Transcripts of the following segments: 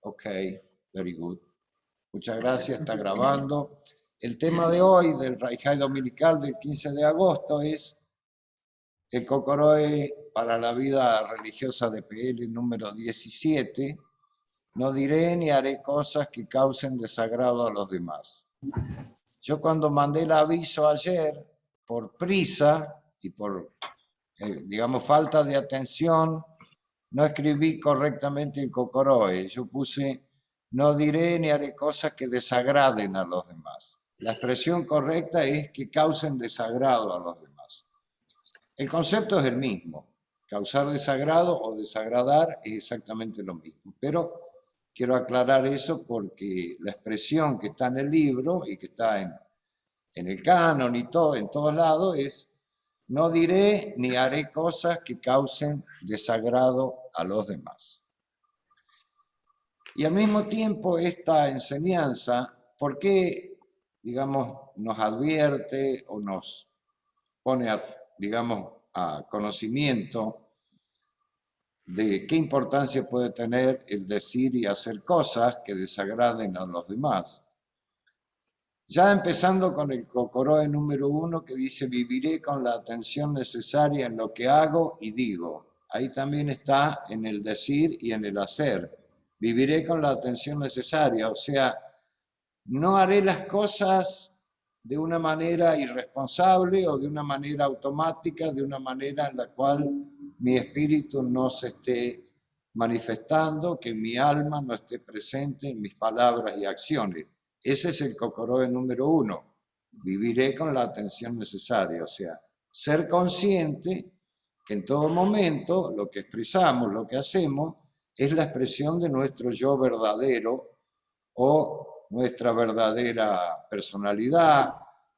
Ok, very good. Muchas gracias, está grabando. El tema de hoy del Raijai Dominical del 15 de agosto es el Cocoroe para la vida religiosa de PL número 17. No diré ni haré cosas que causen desagrado a los demás. Yo cuando mandé el aviso ayer, por prisa y por, digamos, falta de atención, no escribí correctamente el Cocoroe. Yo puse, no diré ni haré cosas que desagraden a los demás. La expresión correcta es que causen desagrado a los demás. El concepto es el mismo. Causar desagrado o desagradar es exactamente lo mismo. Pero quiero aclarar eso porque la expresión que está en el libro y que está en el canon y todo, en todos lados es no diré ni haré cosas que causen desagrado a los demás. Y al mismo tiempo esta enseñanza, ¿por qué, digamos, nos advierte o nos pone, digamos, a conocimiento de qué importancia puede tener el decir y hacer cosas que desagraden a los demás? Ya empezando con el Cocoroe número 1 que dice, viviré con la atención necesaria en lo que hago y digo. Ahí también está en el decir y en el hacer. Viviré con la atención necesaria, o sea, no haré las cosas de una manera irresponsable o de una manera automática, de una manera en la cual mi espíritu no se esté manifestando, que mi alma no esté presente en mis palabras y acciones. Ese es el Cocoroe número 1. Viviré con la atención necesaria, o sea, ser consciente que en todo momento lo que expresamos, lo que hacemos, es la expresión de nuestro yo verdadero o nuestra verdadera personalidad,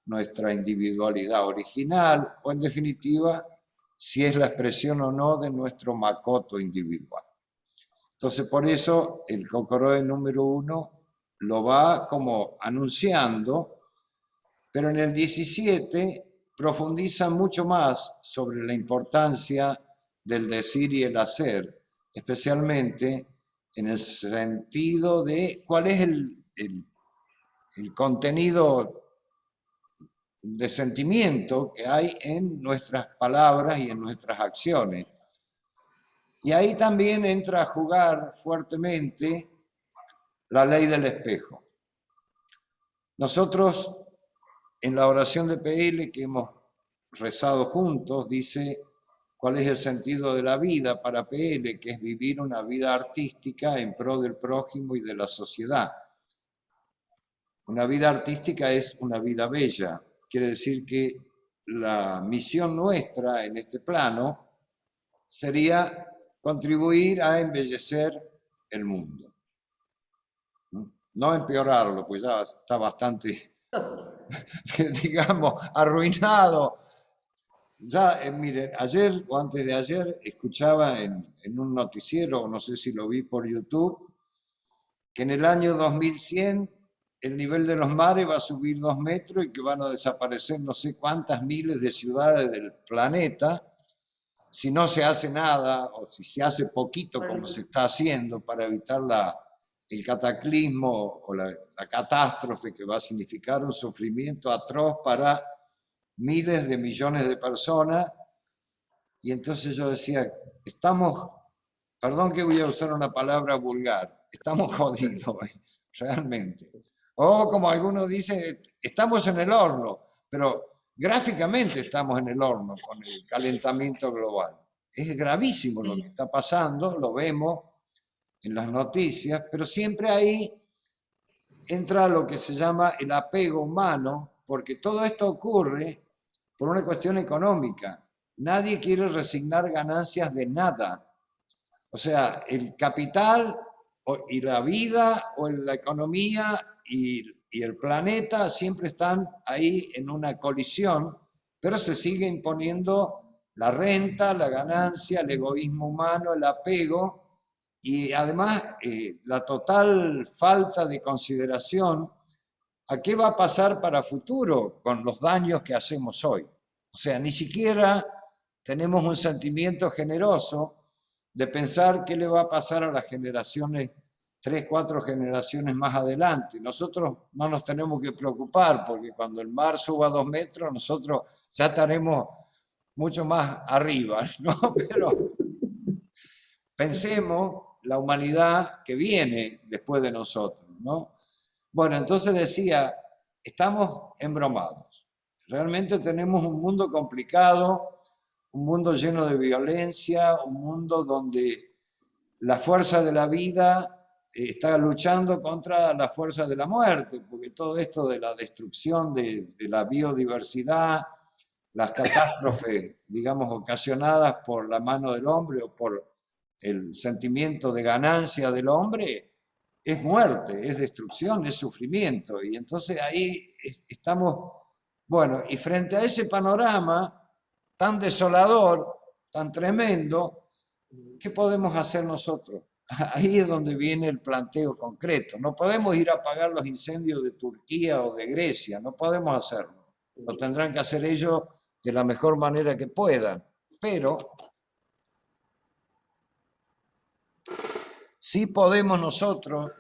nuestra individualidad original, o en definitiva, si es la expresión o no de nuestro makoto individual. Entonces, por eso el Cocoroe número 1 lo va como anunciando, pero en el 17 profundiza mucho más sobre la importancia del decir y el hacer, especialmente en el sentido de cuál es el contenido de sentimiento que hay en nuestras palabras y en nuestras acciones. Y ahí también entra a jugar fuertemente la ley del espejo. Nosotros, en la oración de PL que hemos rezado juntos, dice cuál es el sentido de la vida para PL, que es vivir una vida artística en pro del prójimo y de la sociedad. Una vida artística es una vida bella. Quiere decir que la misión nuestra en este plano sería contribuir a embellecer el mundo. No empeorarlo, pues ya está bastante, digamos, arruinado. Ya, miren, ayer o antes de ayer escuchaba en un noticiero, no sé si lo vi por YouTube, que en el año 2100 el nivel de los mares va a subir 2 metros y que van a desaparecer no sé cuántas miles de ciudades del planeta si no se hace nada o si se hace poquito como se está haciendo para evitar el cataclismo o la catástrofe que va a significar un sufrimiento atroz para miles de millones de personas. Y entonces yo decía, estamos, perdón que voy a usar una palabra vulgar, estamos jodidos, realmente. O como algunos dicen, estamos en el horno, pero gráficamente estamos en el horno con el calentamiento global. Es gravísimo lo que está pasando, lo vemos en las noticias, pero siempre ahí entra lo que se llama el apego humano, porque todo esto ocurre por una cuestión económica. Nadie quiere resignar ganancias de nada. O sea, el capital y la vida o la economía y el planeta siempre están ahí en una colisión, pero se sigue imponiendo la renta, la ganancia, el egoísmo humano, el apego y además la total falta de consideración a qué va a pasar para futuro con los daños que hacemos hoy. O sea, ni siquiera tenemos un sentimiento generoso de pensar qué le va a pasar a las generaciones 3, 4 generaciones más adelante. Nosotros no nos tenemos que preocupar porque cuando el mar suba 2 metros, nosotros ya estaremos mucho más arriba, ¿no? Pero pensemos la humanidad que viene después de nosotros, ¿no? Bueno, entonces decía, estamos embromados. Realmente tenemos un mundo complicado, un mundo lleno de violencia, un mundo donde la fuerza de la vida está luchando contra la fuerza de la muerte, porque todo esto de la destrucción de la biodiversidad, las catástrofes, digamos, ocasionadas por la mano del hombre o por el sentimiento de ganancia del hombre, es muerte, es destrucción, es sufrimiento. Y entonces ahí estamos, bueno, y frente a ese panorama tan desolador, tan tremendo, ¿qué podemos hacer nosotros? Ahí es donde viene el planteo concreto. No podemos ir a apagar los incendios de Turquía o de Grecia, no podemos hacerlo. Lo tendrán que hacer ellos de la mejor manera que puedan. Pero sí podemos nosotros,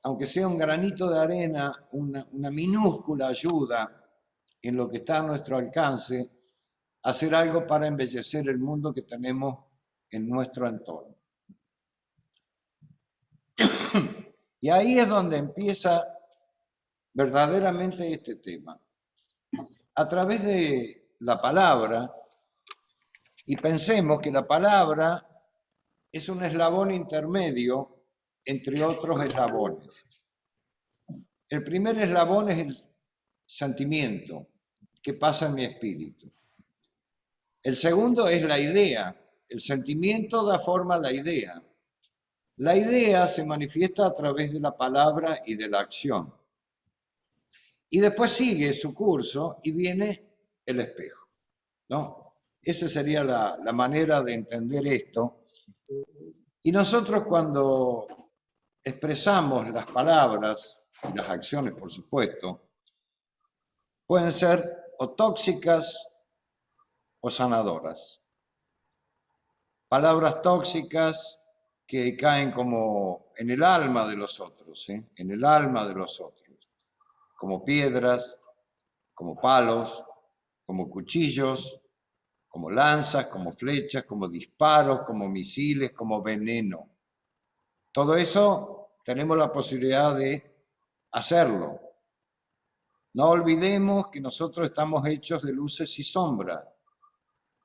aunque sea un granito de arena, una minúscula ayuda en lo que está a nuestro alcance, hacer algo para embellecer el mundo que tenemos en nuestro entorno. Y ahí es donde empieza verdaderamente este tema. A través de la palabra, y pensemos que la palabra es un eslabón intermedio entre otros eslabones. El primer eslabón es el sentimiento que pasa en mi espíritu. El segundo es la idea. El sentimiento da forma a la idea. La idea se manifiesta a través de la palabra y de la acción. Y después sigue su curso y viene el espejo, ¿no? Esa sería la manera de entender esto. Y nosotros cuando expresamos las palabras y las acciones, por supuesto, pueden ser o tóxicas o sanadoras. Palabras tóxicas que caen como en el alma de los otros, ¿eh? En el alma de los otros, como piedras, como palos, como cuchillos, como lanzas, como flechas, como disparos, como misiles, como veneno. Todo eso tenemos la posibilidad de hacerlo. No olvidemos que nosotros estamos hechos de luces y sombras.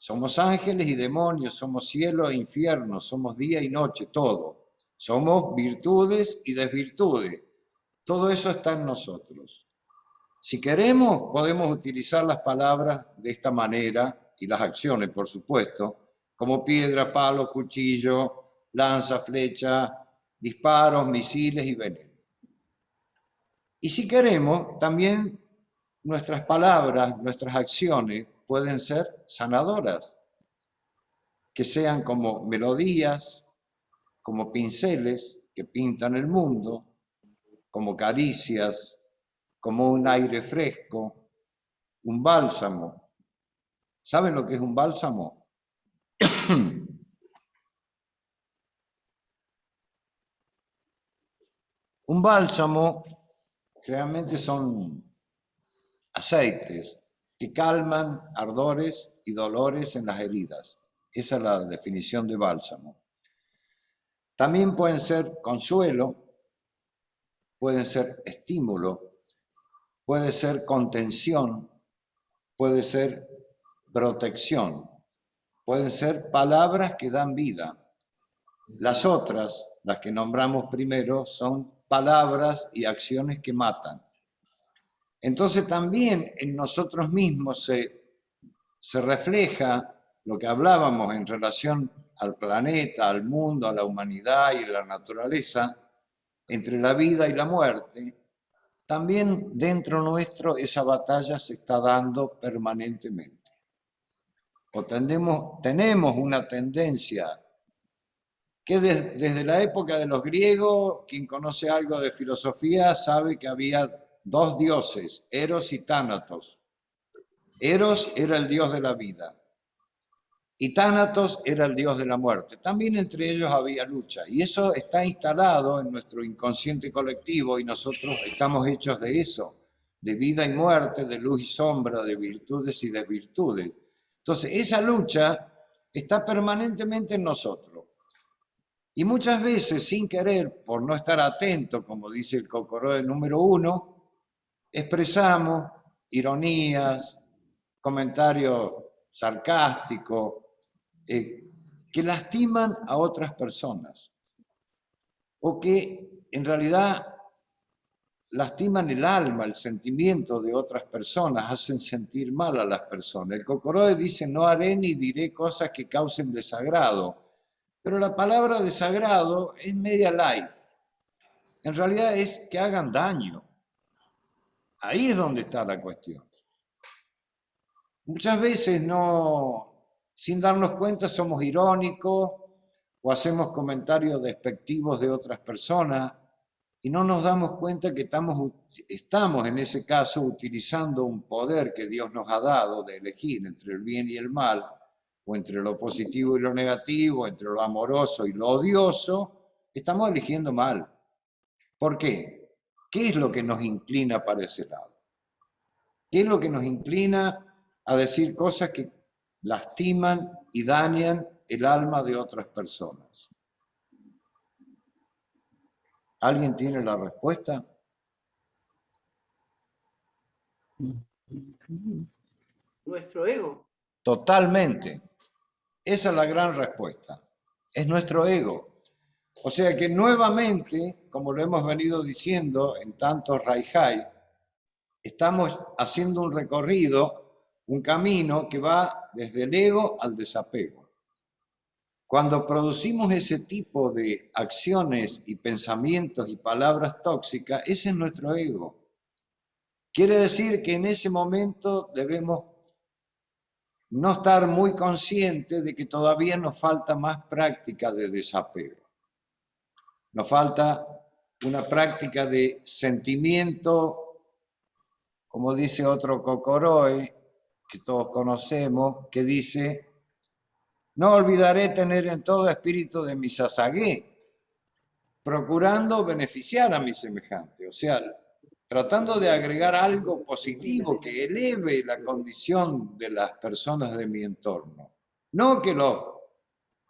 Somos ángeles y demonios, somos cielo e infierno, somos día y noche, todo. Somos virtudes y desvirtudes. Todo eso está en nosotros. Si queremos, podemos utilizar las palabras de esta manera, y las acciones, por supuesto, como piedra, palo, cuchillo, lanza, flecha, disparos, misiles y veneno. Y si queremos, también nuestras palabras, nuestras acciones pueden ser sanadoras, que sean como melodías, como pinceles que pintan el mundo, como caricias, como un aire fresco, un bálsamo. ¿Saben lo que es un bálsamo? Un bálsamo realmente son aceites que calman ardores y dolores en las heridas. Esa es la definición de bálsamo. También pueden ser consuelo, pueden ser estímulo, puede ser contención, puede ser protección, pueden ser palabras que dan vida. Las otras, las que nombramos primero, son palabras y acciones que matan. Entonces también en nosotros mismos se refleja lo que hablábamos en relación al planeta, al mundo, a la humanidad y a la naturaleza, entre la vida y la muerte. También dentro nuestro esa batalla se está dando permanentemente. O tenemos una tendencia que desde la época de los griegos, quien conoce algo de filosofía sabe que había dos dioses, Eros y Tánatos. Eros era el dios de la vida Y Tánatos era el dios de la muerte. También entre ellos había lucha. Y eso está instalado en nuestro inconsciente colectivo y nosotros estamos hechos de eso, de vida y muerte, de luz y sombra, de virtudes y desvirtudes. Entonces, esa lucha está permanentemente en nosotros. Y muchas veces, sin querer, por no estar atento, como dice el Cocoroe número 1, expresamos ironías, comentarios sarcásticos, que lastiman a otras personas o que en realidad lastiman el alma, el sentimiento de otras personas, hacen sentir mal a las personas. El Cocoroe dice, no haré ni diré cosas que causen desagrado, pero la palabra desagrado es media light. En realidad es que hagan daño. Ahí es donde está la cuestión. Muchas veces sin darnos cuenta somos irónicos o hacemos comentarios despectivos de otras personas y no nos damos cuenta que estamos en ese caso utilizando un poder que Dios nos ha dado de elegir entre el bien y el mal, o entre lo positivo y lo negativo, entre lo amoroso y lo odioso. Estamos eligiendo mal. ¿Por qué? ¿Qué es lo que nos inclina para ese lado? ¿Qué es lo que nos inclina a decir cosas que lastiman y dañan el alma de otras personas? ¿Alguien tiene la respuesta? Nuestro ego. Totalmente. Esa es la gran respuesta. Es nuestro ego. O sea que nuevamente, como lo hemos venido diciendo en tantos Raihai, estamos haciendo un recorrido, un camino que va desde el ego al desapego. Cuando producimos ese tipo de acciones y pensamientos y palabras tóxicas, ese es nuestro ego. Quiere decir que en ese momento debemos no estar muy conscientes de que todavía nos falta más práctica de desapego. Nos falta una práctica de sentimiento, como dice otro Cocoroe, que todos conocemos, que dice: no olvidaré tener en todo espíritu de mi sasagué, procurando beneficiar a mi semejante. O sea, tratando de agregar algo positivo que eleve la condición de las personas de mi entorno. No que los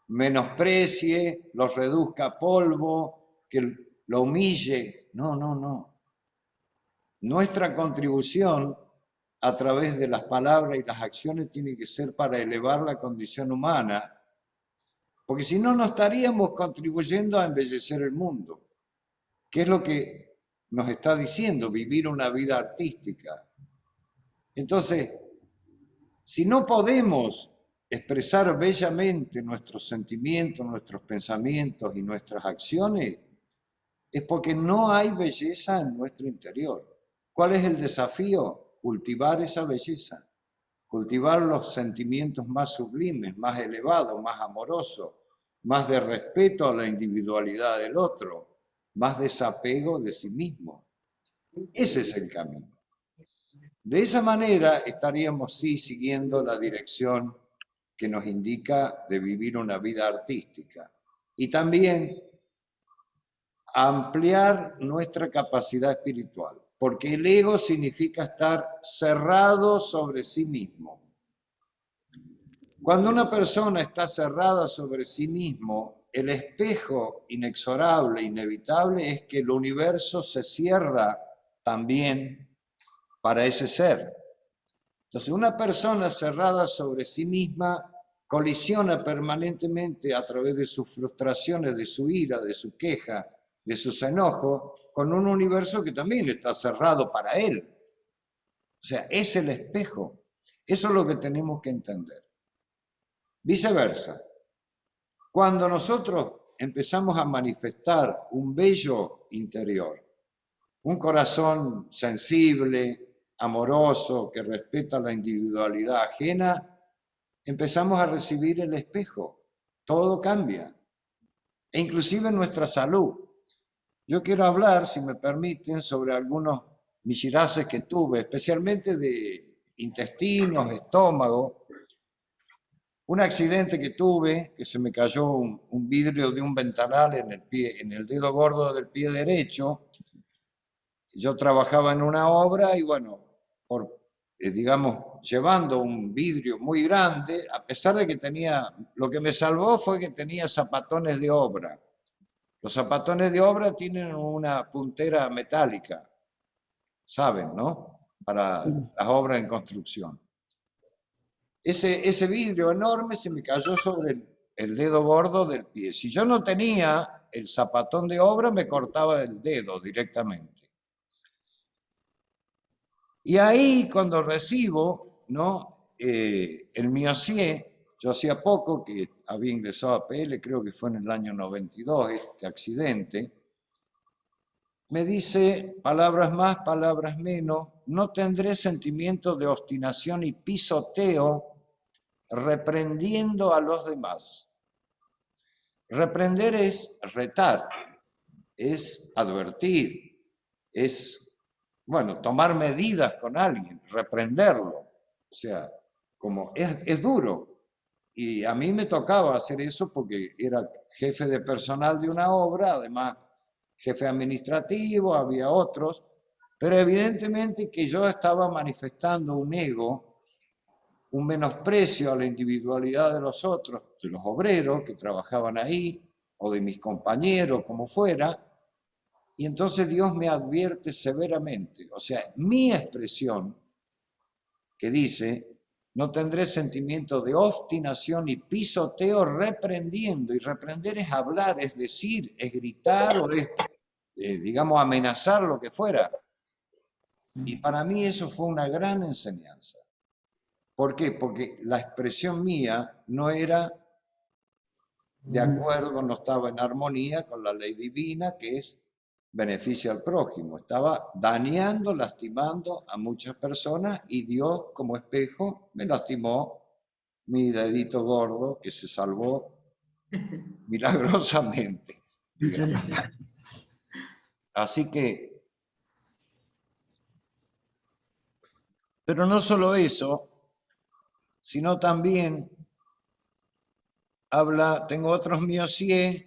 menosprecie, los reduzca a polvo, que lo humille. No, no, no. Nuestra contribución a través de las palabras y las acciones tiene que ser para elevar la condición humana, porque si no, no estaríamos contribuyendo a embellecer el mundo, que es lo que nos está diciendo vivir una vida artística. Entonces, si no podemos expresar bellamente nuestros sentimientos, nuestros pensamientos y nuestras acciones, es porque no hay belleza en nuestro interior. ¿Cuál es el desafío? Cultivar esa belleza, cultivar los sentimientos más sublimes, más elevados, más amorosos, más de respeto a la individualidad del otro, más desapego de sí mismo. Ese es el camino. De esa manera estaríamos sí siguiendo la dirección que nos indica de vivir una vida artística y también ampliar nuestra capacidad espiritual, porque el ego significa estar cerrado sobre sí mismo. Cuando una persona está cerrada sobre sí mismo, el espejo inexorable, inevitable, es que el universo se cierra también para ese ser. Entonces, una persona cerrada sobre sí misma colisiona permanentemente a través de sus frustraciones, de su ira, de su queja, de sus enojos, con un universo que también está cerrado para él. O sea, es el espejo. Eso es lo que tenemos que entender. Viceversa, cuando nosotros empezamos a manifestar un bello interior, un corazón sensible, amoroso, que respeta la individualidad ajena, empezamos a recibir el espejo. Todo cambia. E inclusive nuestra salud. Yo quiero hablar, si me permiten, sobre algunos mishirases que tuve, especialmente de intestinos, estómago. un accidente que tuve, que se me cayó un vidrio de un ventanal en el dedo gordo del pie derecho. Yo trabajaba en una obra y bueno, digamos, llevando un vidrio muy grande, a pesar de que lo que me salvó fue que tenía zapatones de obra. Los zapatones de obra tienen una puntera metálica, saben, ¿no? Para las obras en construcción. Ese vidrio enorme se me cayó sobre el dedo gordo del pie. Si yo no tenía el zapatón de obra, me cortaba el dedo directamente. Y ahí cuando recibo, ¿no? El miocié, yo hacía poco que había ingresado a PL, creo que fue en el año 92 este accidente, me dice, palabras más, palabras menos, no tendré sentimiento de obstinación y pisoteo reprendiendo a los demás. Reprender es retar, es advertir, es, bueno, tomar medidas con alguien, reprenderlo. O sea, como es duro. Y a mí me tocaba hacer eso porque era jefe de personal de una obra, además jefe administrativo, había otros, pero evidentemente que yo estaba manifestando un ego, un menosprecio a la individualidad de los otros, de los obreros que trabajaban ahí, o de mis compañeros, como fuera, y entonces Dios me advierte severamente. O sea, mi expresión, que dice, no tendré sentimiento de obstinación y pisoteo reprendiendo, y reprender es hablar, es decir, es gritar o es, digamos, amenazar lo que fuera. Y para mí eso fue una gran enseñanza. ¿Por qué? Porque la expresión mía no era de acuerdo, no estaba en armonía con la ley divina, que es beneficia al prójimo. Estaba dañando, lastimando a muchas personas y Dios, como espejo, me lastimó mi dedito gordo, que se salvó milagrosamente. Digamos. Así que, pero no solo eso, sino también tengo otros miocié,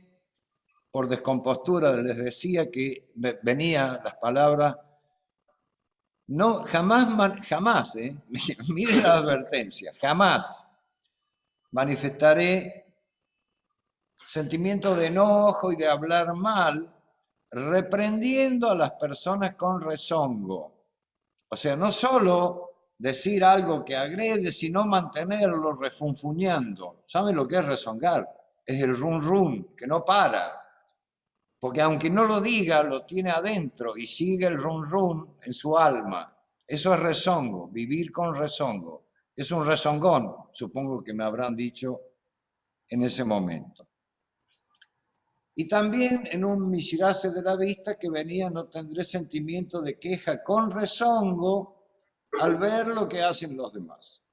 por descompostura, les decía que venían las palabras, no, jamás, miren la advertencia, jamás manifestaré sentimiento de enojo y de hablar mal, reprendiendo a las personas con rezongo. O sea, no solo decir algo que agrede, sino mantenerlo refunfuñando. ¿Saben lo que es rezongar? Es el run run, que no para. Porque aunque no lo diga, lo tiene adentro y sigue el run run en su alma. Eso es rezongo, vivir con rezongo. Es un rezongón, supongo que me habrán dicho en ese momento. Y también en un miserase de la vista que venía, no tendré sentimiento de queja con rezongo al ver lo que hacen los demás.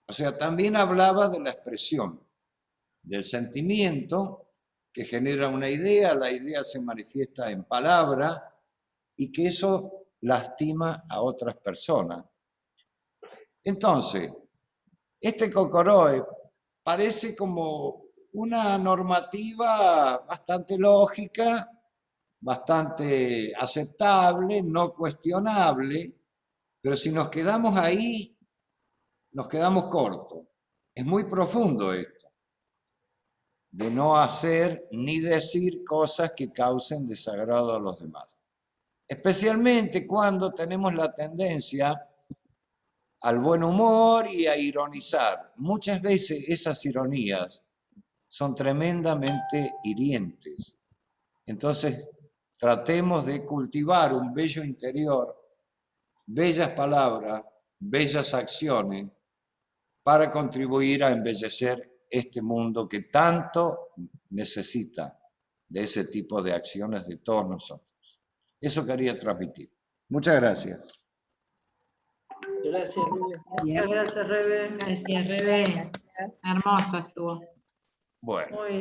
O sea, también hablaba de la expresión, del sentimiento que genera una idea, la idea se manifiesta en palabra y que eso lastima a otras personas. Entonces, este Cocoroe parece como una normativa bastante lógica, bastante aceptable, no cuestionable, pero si nos quedamos ahí, nos quedamos cortos. Es muy profundo esto, de no hacer ni decir cosas que causen desagrado a los demás. Especialmente cuando tenemos la tendencia al buen humor y a ironizar. Muchas veces esas ironías son tremendamente hirientes. Entonces, tratemos de cultivar un bello interior, bellas palabras, bellas acciones, para contribuir a embellecer este mundo que tanto necesita de ese tipo de acciones de todos nosotros. Eso quería transmitir. Muchas gracias. Gracias, Rubén. Gracias, Rebe. Gracias, Rebe. Hermoso estuvo. Bueno. Muy